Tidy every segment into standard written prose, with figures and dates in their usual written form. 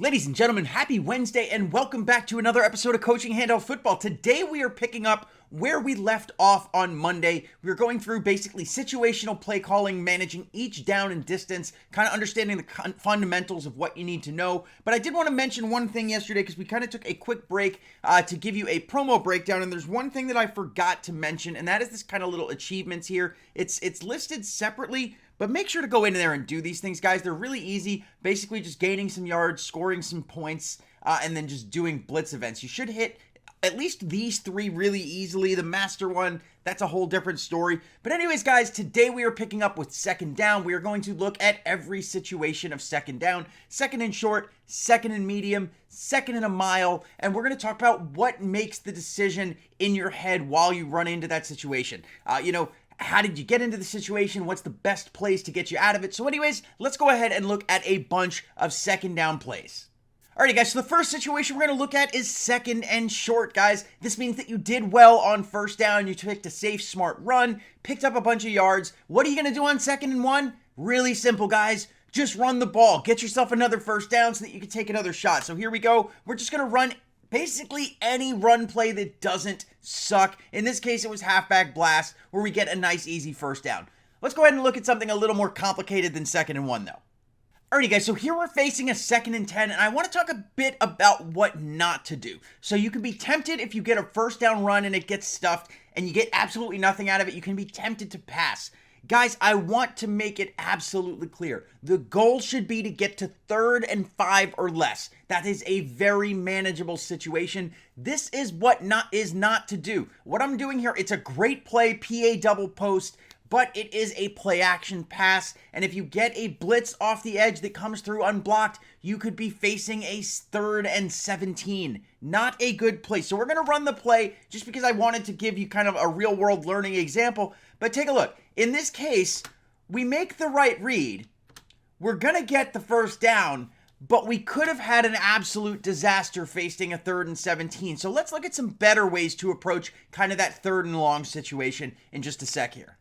Ladies and gentlemen, happy Wednesday and welcome back to another episode of Coaching Handout Football. Today we are picking up where we left off on Monday. We were going through basically situational play calling, managing each down and distance, kind of understanding the fundamentals of what you need to know. But I did want to mention one thing yesterday because we kind of took a quick break to give you a promo breakdown. And there's one thing that I forgot to mention, and that is this kind of little achievements here. It's listed separately, but make sure to go in there and do these things, guys. They're really easy. Basically just gaining some yards, scoring some points, and then just doing blitz events. You should hit at least these three really easily. The master one, that's a whole different story. But anyways, guys, today we are picking up with second down. We are going to look at every situation of second down. Second and short, second and medium, second and a mile. And we're going to talk about what makes the decision in your head while you run into that situation. How did you get into the situation? What's the best place to get you out of it? So anyways, let's go ahead and look at a bunch of second down plays. Alrighty guys, so the first situation we're going to look at is second and short, guys. This means that you did well on first down. You picked a safe, smart run, picked up a bunch of yards. What are you going to do on second and one? Really simple, guys. Just run the ball. Get yourself another first down so that you can take another shot. So here we go. We're just going to run basically any run play that doesn't suck. In this case, it was halfback blast where we get a nice, easy first down. Let's go ahead and look at something a little more complicated than second and one, though. Alrighty, guys, so here we're facing a second and 10, and I want to talk a bit about what not to do. So you can be tempted if you get a first down run and it gets stuffed and you get absolutely nothing out of it. You can be tempted to pass. Guys, I want to make it absolutely clear. The goal should be to get to 3rd and 5 or less. That is a very manageable situation. This is what is not to do. What I'm doing here, it's a great play, PA double post, but it is a play action pass. And if you get a blitz off the edge that comes through unblocked, you could be facing a 3rd and 17. Not a good play. So we're going to run the play just because I wanted to give you kind of a real world learning example. But take a look. In this case, we make the right read. We're going to get the first down, but we could have had an absolute disaster facing a 3rd and 17. So let's look at some better ways to approach kind of that 3rd and long situation in just a sec here.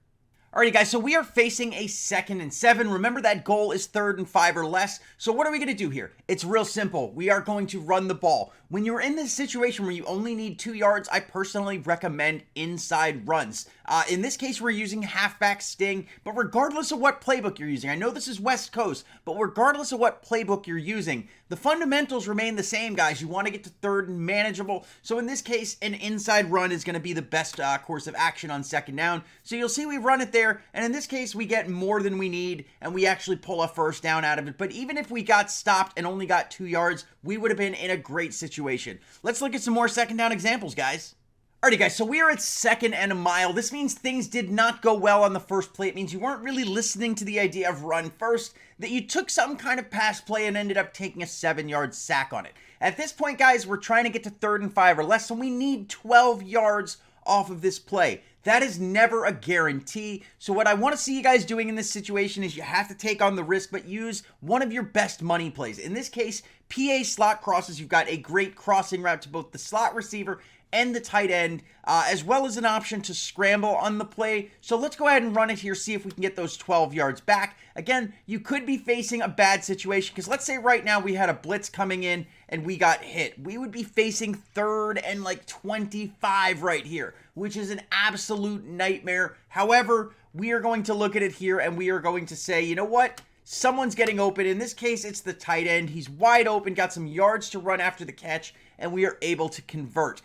Alrighty guys, so we are facing a 2nd and 7. Remember that goal is 3rd and 5 or less. So what are we going to do here? It's real simple. We are going to run the ball. When you're in this situation where you only need 2 yards, I personally recommend inside runs. In this case, we're using halfback sting, but regardless of what playbook you're using, I know this is West Coast, but regardless of what playbook you're using, the fundamentals remain the same, guys. You want to get to 3rd and manageable. So in this case, an inside run is going to be the best course of action on second down. So you'll see we run it there, and in this case, we get more than we need, and we actually pull a first down out of it. But even if we got stopped and only got 2 yards, we would have been in a great situation. Let's look at some more second down examples, guys. Alrighty guys, so we are at 2nd and a mile. This means things did not go well on the first play. It means you weren't really listening to the idea of run first, that you took some kind of pass play and ended up taking a 7-yard sack on it. At this point, guys, we're trying to get to 3rd and 5 or less, so we need 12 yards off of this play. That is never a guarantee. So what I want to see you guys doing in this situation is you have to take on the risk, but use one of your best money plays. In this case, PA slot crosses. You've got a great crossing route to both the slot receiver and the tight end, as well as an option to scramble on the play. So let's go ahead and run it here, see if we can get those 12 yards back. Again, you could be facing a bad situation, because let's say right now we had a blitz coming in and we got hit. We would be facing 3rd and 25 right here, which is an absolute nightmare. However, we are going to look at it here and we are going to say, you know what? Someone's getting open. In this case, it's the tight end. He's wide open, got some yards to run after the catch, and we are able to convert,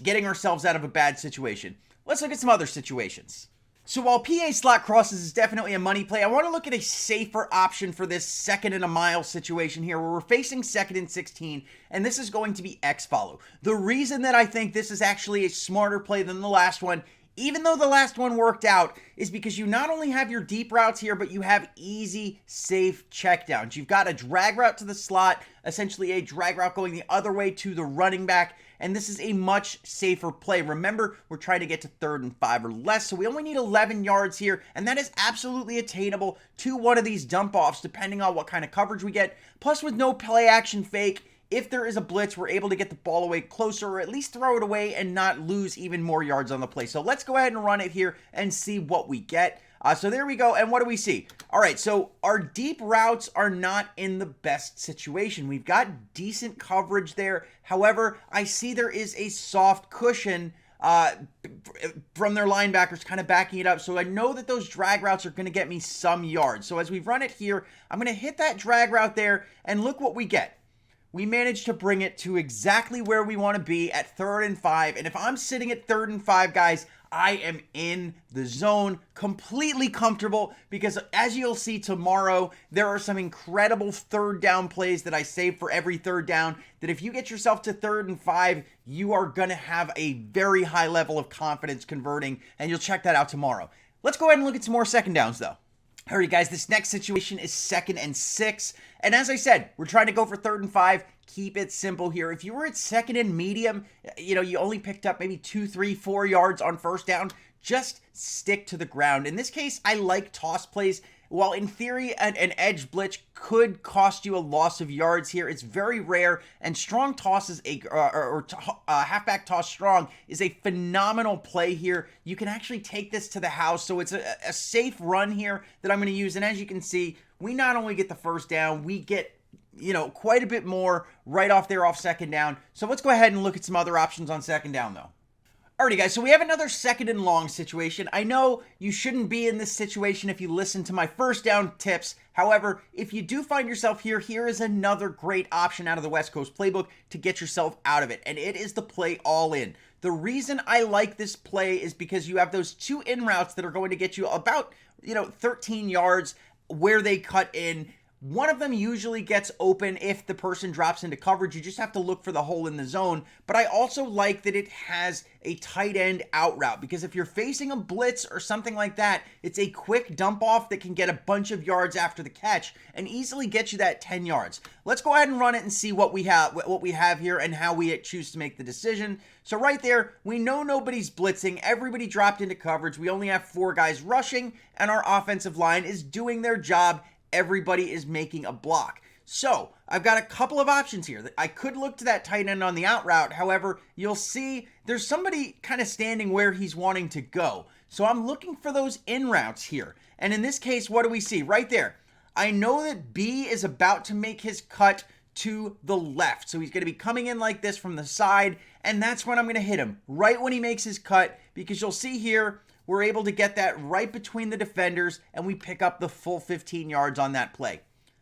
getting ourselves out of a bad situation. Let's look at some other situations. So while PA slot crosses is definitely a money play, I want to look at a safer option for this 2nd and a mile situation here where we're facing 2nd and 16, and this is going to be X follow. The reason that I think this is actually a smarter play than the last one, even though the last one worked out, is because you not only have your deep routes here, but you have easy, safe checkdowns. You've got a drag route to the slot, essentially a drag route going the other way to the running back, and this is a much safer play. Remember, we're trying to get to 3rd and 5 or less, so we only need 11 yards here, and that is absolutely attainable to one of these dump-offs, depending on what kind of coverage we get. Plus, with no play-action fake, if there is a blitz, we're able to get the ball away closer, or at least throw it away and not lose even more yards on the play. So let's go ahead and run it here and see what we get. So there we go. And what do we see? All right, so our deep routes are not in the best situation. We've got decent coverage there. However, I see there is a soft cushion from their linebackers kind of backing it up. So I know that those drag routes are going to get me some yards. So as we run it here, I'm going to hit that drag route there, and look what we get. We managed to bring it to exactly where we want to be at 3rd and 5. And if I'm sitting at 3rd and 5, guys, I am in the zone, completely comfortable, because as you'll see tomorrow, there are some incredible 3rd down plays that I save for every 3rd down, that if you get yourself to 3rd and 5, you are going to have a very high level of confidence converting, and you'll check that out tomorrow. Let's go ahead and look at some more 2nd downs, though. All right, guys, this next situation is 2nd and 6. And as I said, we're trying to go for 3rd and 5. Keep it simple here. If you were at 2nd and medium, you only picked up maybe 2, 3, 4 yards on 1st down, just stick to the ground. In this case, I like toss plays. While in theory, an edge blitz could cost you a loss of yards here, it's very rare, and strong tosses, halfback toss strong is a phenomenal play here. You can actually take this to the house, so it's a safe run here that I'm going to use, and as you can see, we not only get the 1st down, we get quite a bit more right off there off 2nd down. So let's go ahead and look at some other options on 2nd down, though. Alrighty, guys, so we have another 2nd and long situation. I know you shouldn't be in this situation if you listen to my 1st down tips. However, if you do find yourself here, here is another great option out of the West Coast playbook to get yourself out of it, and it is the play all in. The reason I like this play is because you have those 2 in routes that are going to get you about, 13 yards where they cut in. One of them usually gets open if the person drops into coverage. You just have to look for the hole in the zone. But I also like that it has a tight end out route, because if you're facing a blitz or something like that, it's a quick dump off that can get a bunch of yards after the catch and easily get you that 10 yards. Let's go ahead and run it and see what we have here and how we choose to make the decision. So right there, we know nobody's blitzing. Everybody dropped into coverage. We only have 4 guys rushing, and our offensive line is doing their job. Everybody is making a block. So I've got a couple of options here. I could look to that tight end on the out route. However, you'll see there's somebody kind of standing where he's wanting to go. So I'm looking for those in routes here. And in this case, what do we see? Right there. I know that B is about to make his cut to the left. So he's going to be coming in like this from the side. And that's when I'm going to hit him. Right when he makes his cut. Because you'll see here, we're able to get that right between the defenders, and we pick up the full 15 yards on that play.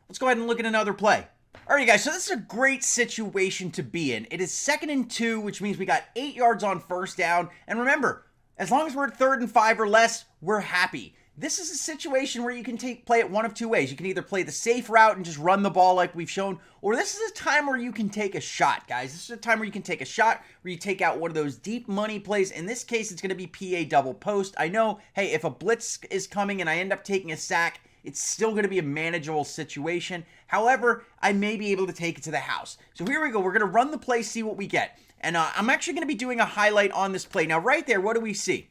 Let's go ahead and look at another play. All right, guys, so this is a great situation to be in. It is 2nd and 2, which means we got 8 yards on 1st down. And remember, as long as we're at 3rd and 5 or less, we're happy. This is a situation where you can play it one of 2 ways. You can either play the safe route and just run the ball like we've shown, or this is a time where you can take a shot, guys. This is a time where you can take a shot, where you take out one of those deep money plays. In this case, it's going to be PA double post. I know, hey, if a blitz is coming and I end up taking a sack, it's still going to be a manageable situation. However, I may be able to take it to the house. So here we go. We're going to run the play, see what we get. And I'm actually going to be doing a highlight on this play. Now, right there, what do we see?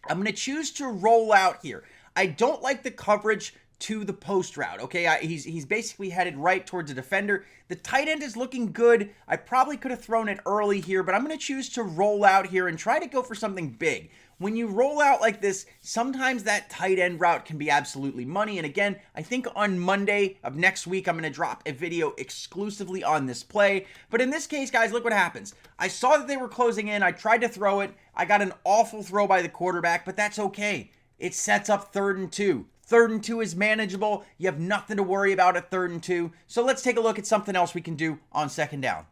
I'm going to choose to roll out here. I don't like the coverage to the post route, okay? He's basically headed right towards the defender. The tight end is looking good. I probably could have thrown it early here, but I'm going to choose to roll out here and try to go for something big. When you roll out like this, sometimes that tight end route can be absolutely money. And again, I think on Monday of next week, I'm going to drop a video exclusively on this play. But in this case, guys, look what happens. I saw that they were closing in. I tried to throw it. I got an awful throw by the quarterback, but that's okay. It sets up 3rd and 2. 3rd and 2 is manageable. You have nothing to worry about at 3rd and 2. So let's take a look at something else we can do on 2nd down.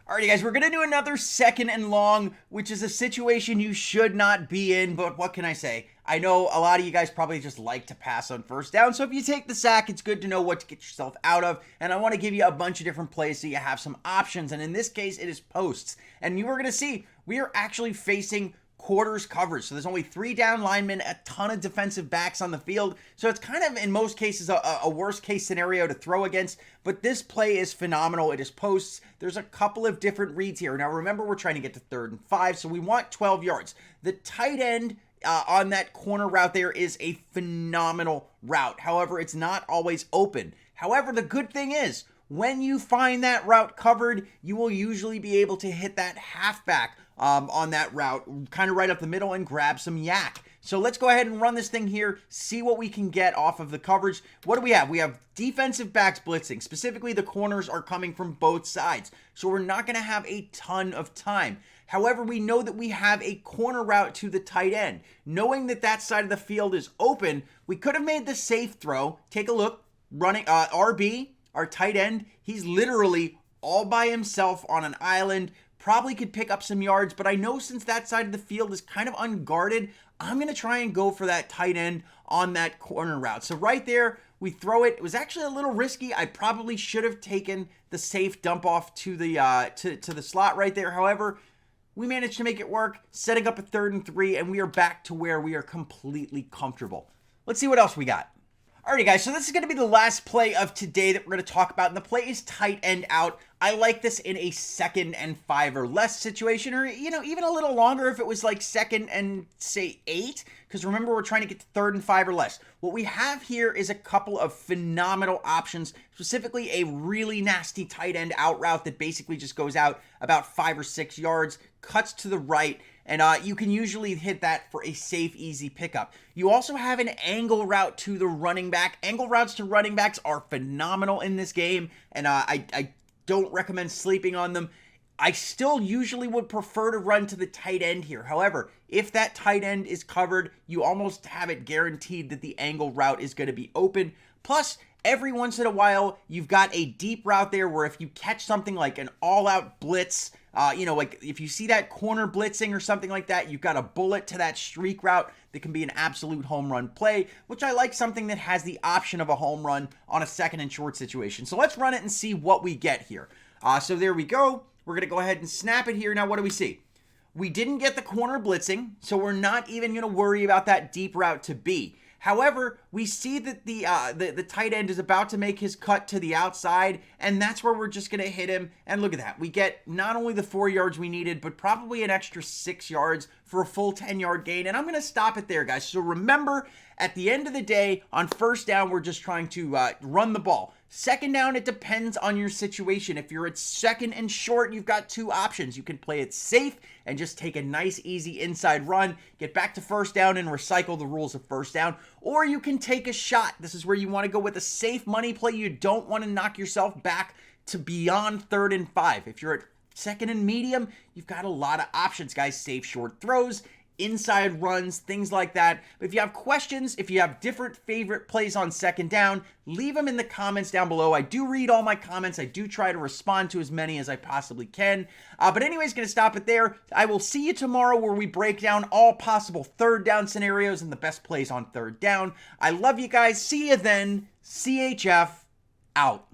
Alrighty, guys, we're going to do another 2nd and long, which is a situation you should not be in, but what can I say? I know a lot of you guys probably just like to pass on 1st down, so if you take the sack, it's good to know what to get yourself out of, and I want to give you a bunch of different plays so you have some options, and in this case, it is posts. And you are going to see, we are actually facing quarters coverage. So there's only 3 down linemen, a ton of defensive backs on the field. So it's kind of, in most cases, a worst case scenario to throw against. But this play is phenomenal. It is posts. There's a couple of different reads here. Now, remember, we're trying to get to 3rd and 5, so we want 12 yards. The tight end on that corner route there is a phenomenal route. However, it's not always open. However, the good thing is, when you find that route covered, you will usually be able to hit that halfback on that route, kind of right up the middle, and grab some yak. So let's go ahead and run this thing here, see what we can get off of the coverage. What do we have? We have defensive backs blitzing. Specifically, the corners are coming from both sides. So we're not going to have a ton of time. However, we know that we have a corner route to the tight end. Knowing that that side of the field is open, we could have made the safe throw. Take a look. Running RB, our tight end, he's literally all by himself on an island. Probably could pick up some yards, but I know since that side of the field is kind of unguarded, I'm going to try and go for that tight end on that corner route. So right there, we throw it. It was actually a little risky. I probably should have taken the safe dump off to the to the slot right there. However, we managed to make it work, setting up a 3rd and 3, and we are back to where we are completely comfortable. Let's see what else we got. Alrighty guys, so this is going to be the last play of today that we're going to talk about, and the play is tight end out. I like this in a 2nd and 5 or less situation, or, even a little longer if it was like 2nd and, say, 8, because remember, we're trying to get to 3rd and 5 or less. What we have here is a couple of phenomenal options, specifically a really nasty tight end out route that basically just goes out about 5 or 6 yards, cuts to the right, and you can usually hit that for a safe, easy pickup. You also have an angle route to the running back. Angle routes to running backs are phenomenal in this game, and I don't recommend sleeping on them. I still usually would prefer to run to the tight end here. However, if that tight end is covered, you almost have it guaranteed that the angle route is going to be open. Plus, every once in a while, you've got a deep route there where if you catch something like an all-out blitz, like if you see that corner blitzing or something like that, you've got a bullet to that streak route that can be an absolute home run play, which I like something that has the option of a home run on a 2nd and short situation. So let's run it and see what we get here. So there we go. We're going to go ahead and snap it here. Now, what do we see? We didn't get the corner blitzing, so we're not even going to worry about that deep route to B. However, we see that the tight end is about to make his cut to the outside, and that's where we're just going to hit him. And look at that. We get not only the 4 yards we needed, but probably an extra 6 yards for a full 10-yard gain. And I'm going to stop it there, guys. So remember, at the end of the day, on 1st down, we're just trying to run the ball. 2nd down, it depends on your situation. If you're at 2nd and short, you've got 2 options. You can play it safe and just take a nice, easy inside run, get back to 1st down and recycle the rules of 1st down. Or you can take a shot. This is where you want to go with a safe money play. You don't want to knock yourself back to beyond 3rd and 5. If you're at 2nd and medium, you've got a lot of options, guys. Safe short throws, inside runs, things like that. But if you have questions, if you have different favorite plays on 2nd down, leave them in the comments down below. I do read all my comments. I do try to respond to as many as I possibly can. But anyways, going to stop it there. I will see you tomorrow where we break down all possible 3rd down scenarios and the best plays on 3rd down. I love you guys. See you then. CHF out.